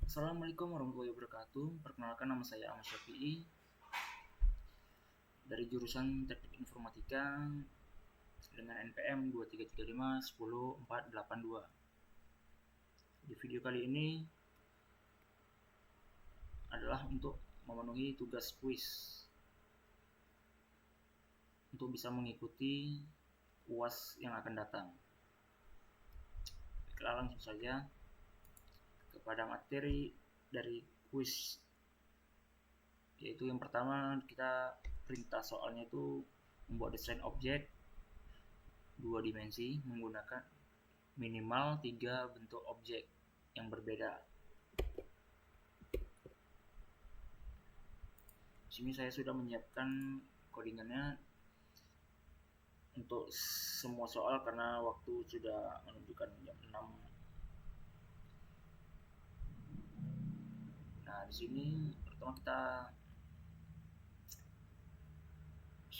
Assalamualaikum warahmatullahi wabarakatuh. Perkenalkan, nama saya Ahmad Syafi'i dari jurusan Teknik Informatika dengan NPM 233510482. Di video kali ini adalah untuk memenuhi tugas kuis untuk bisa mengikuti UAS yang akan datang. Baiklah, langsung saja kepada materi dari kuis, yaitu yang pertama kita perintah soalnya itu membuat desain objek 2 dimensi menggunakan minimal 3 bentuk objek yang berbeda. Di sini saya sudah menyiapkan codingannya untuk semua soal karena waktu sudah menunjukkan jam 6. Nah, di sini pertama kita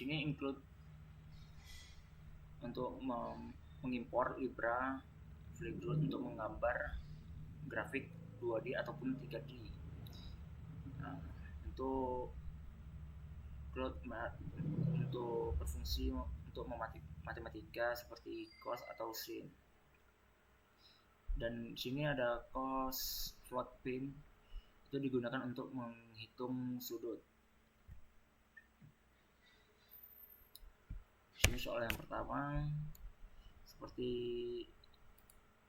include untuk mengimpor Libra Flightground untuk menggambar grafik 2D ataupun 3D. Nah, untuk berfungsi untuk matematika seperti cos atau sin. Dan di sini ada cos float pin, itu digunakan untuk menghitung sudut. Di sini soal yang pertama, seperti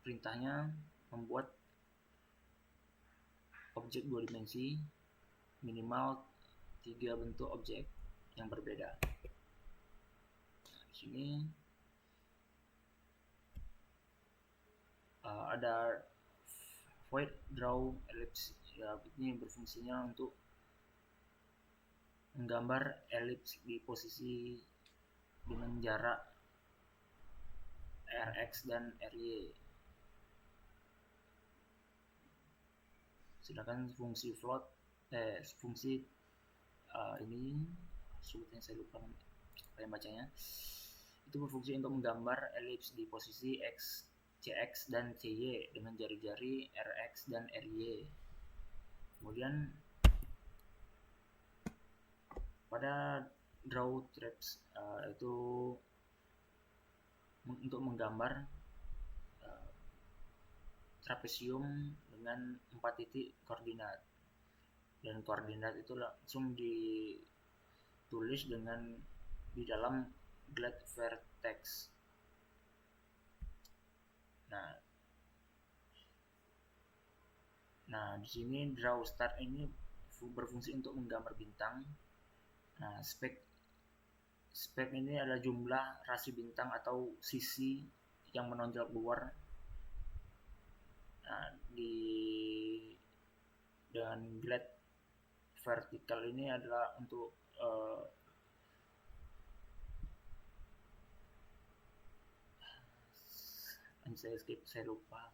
perintahnya, membuat objek 2 dimensi minimal 3 bentuk objek yang berbeda. Nah, di sini ada void draw ellipse, ya, ini berfungsinya untuk menggambar elips di posisi dengan jarak Rx dan Ry. Sedangkan fungsi float ini sebutnya saya lupa yang bacanya, itu berfungsi untuk menggambar elips di posisi x, cx dan cy dengan jari-jari Rx dan Ry. Kemudian pada draw traps itu untuk menggambar trapesium dengan 4 titik koordinat, dan koordinat itu langsung ditulis di dalam glide vertex. Nah, di sini draw start ini berfungsi untuk menggambar bintang. Nah, spek ini adalah jumlah rasi bintang atau sisi yang menonjol keluar. Nah, dengan glide vertikal ini adalah untuk saya lupa.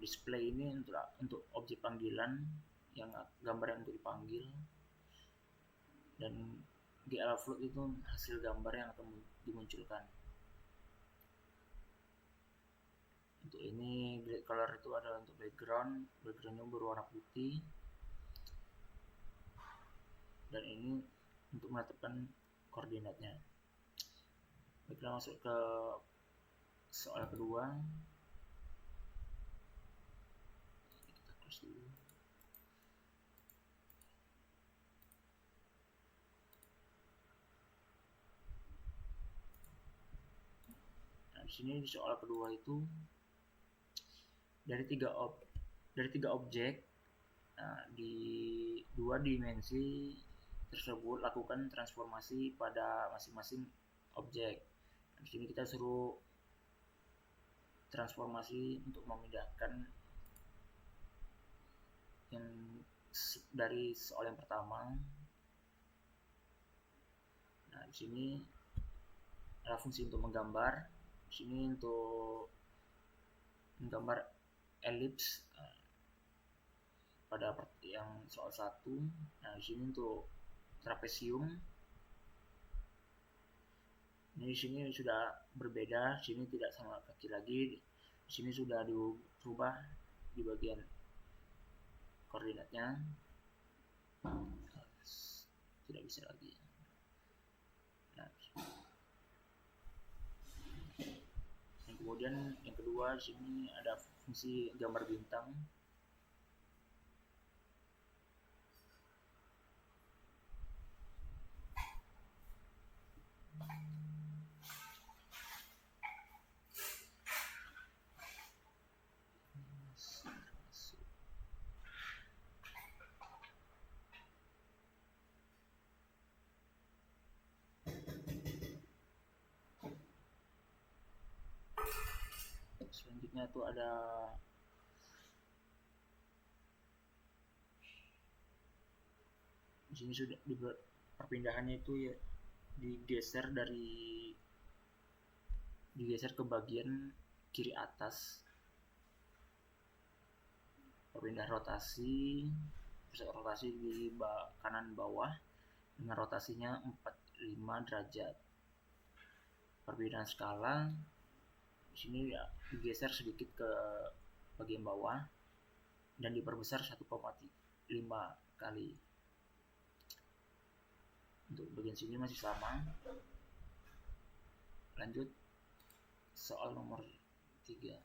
Display ini untuk objek panggilan, yang gambar yang untuk dipanggil, dan GL float itu hasil gambar yang akan dimunculkan. Untuk ini grid color itu adalah untuk backgroundnya berwarna putih, dan ini untuk menetapkan koordinatnya. Kita masuk ke soal kedua. Kita close dulu. Nah, di sini di soal kedua itu dari tiga objek, di 2 dimensi tersebut lakukan transformasi pada masing-masing objek. Nah, di sini kita suruh transformasi untuk memindahkan yang dari soal yang pertama. Nah, di sini ada fungsi untuk menggambar. Di sini untuk menggambar elips pada yang soal 1. Nah, di sini untuk trapesium. Ini di sini sudah berbeda, sini tidak sama kaki lagi, di sini sudah dirubah di bagian koordinatnya, tidak bisa lagi. Nah, kemudian yang kedua di sini ada fungsi gambar bintang. Selanjutnya itu ada di sini sudah perpindahannya itu ya digeser ke bagian kiri atas, perpindah rotasi, pusat rotasi di kanan bawah dengan rotasinya 45 derajat. Perbedaan skala di sini ya digeser sedikit ke bagian bawah dan diperbesar 1,5 kali. Untuk bagian sini masih sama. Lanjut soal nomor 3.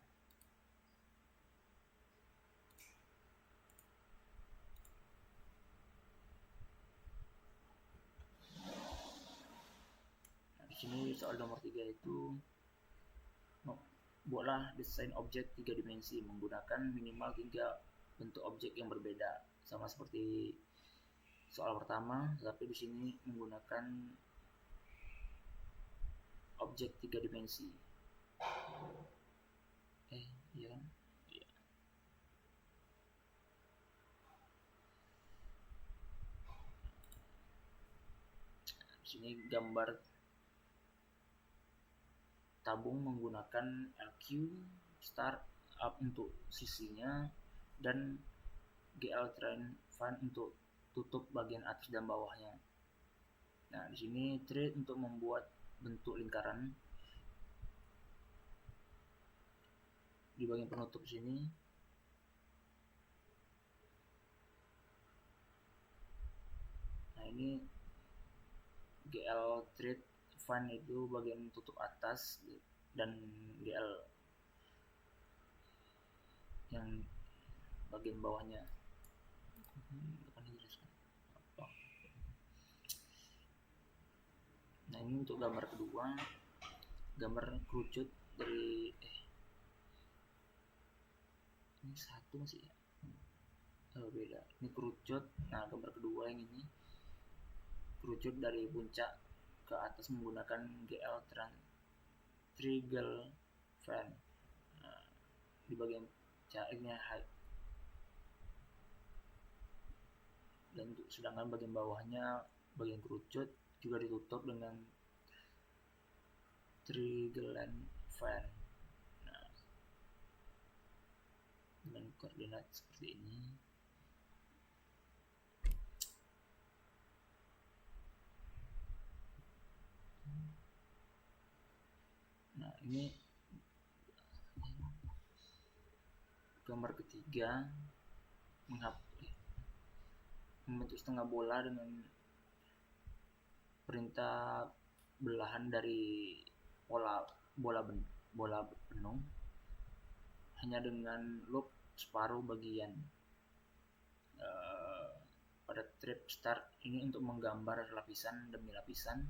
Nah, di sini soal nomor 3 itu buatlah desain objek 3 dimensi menggunakan minimal 3 bentuk objek yang berbeda, sama seperti soal pertama, tapi di sini menggunakan objek 3 dimensi. Iya. Di sini gambar tabung menggunakan LQ start up untuk sisinya dan GL train fan untuk tutup bagian atas dan bawahnya. Nah, di sini thread untuk membuat bentuk lingkaran di bagian penutup sini. Nah, ini GL thread fan itu bagian tutup atas dan GL yang bagian bawahnya. Nah, ini untuk gambar kedua, gambar kerucut dari ini satu masih ya, beda. Ini kerucut. Nah, gambar kedua yang ini kerucut dari puncak ke atas menggunakan GL Triangle fan. Nah, di bagian cairnya height, dan sedangkan bagian bawahnya bagian kerucut juga ditutup dengan triangle fan. Nah, dengan koordinat seperti ini. Nah, ini gambar ketiga, membentuk setengah bola dengan perintah belahan dari bola penuh hanya dengan loop separuh bagian. Pada trip start ini untuk menggambar lapisan demi lapisan.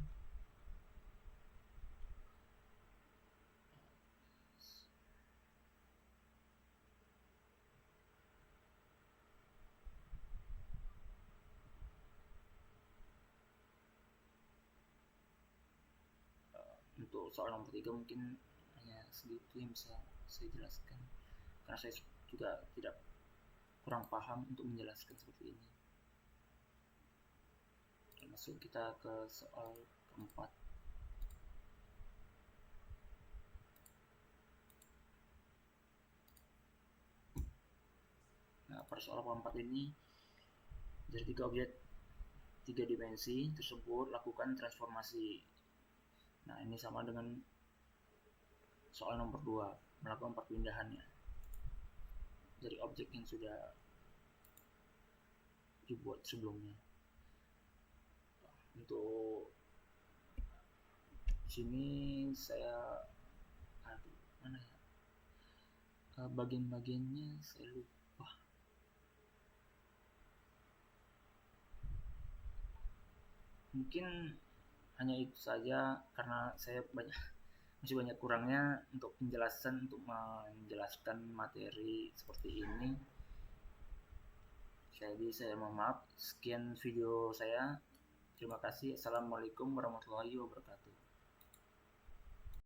Untuk soal nomor 3 mungkin hanya segitu yang bisa saya jelaskan, karena saya juga kurang paham untuk menjelaskan seperti ini. Masuk kita ke soal keempat. Nah, pada soal keempat ini dari 3 objek 3 dimensi tersebut lakukan transformasi Nah, ini sama dengan soal nomor 2, melakukan perpindahannya dari objek yang sudah dibuat sebelumnya. Untuk sini saya mana ya, bagian-bagiannya saya lupa. Mungkin hanya itu saja karena saya masih banyak kurangnya untuk penjelasan, untuk menjelaskan materi seperti ini. Jadi saya mohon maaf. Sekian video saya. Terima kasih. Assalamualaikum warahmatullahi wabarakatuh.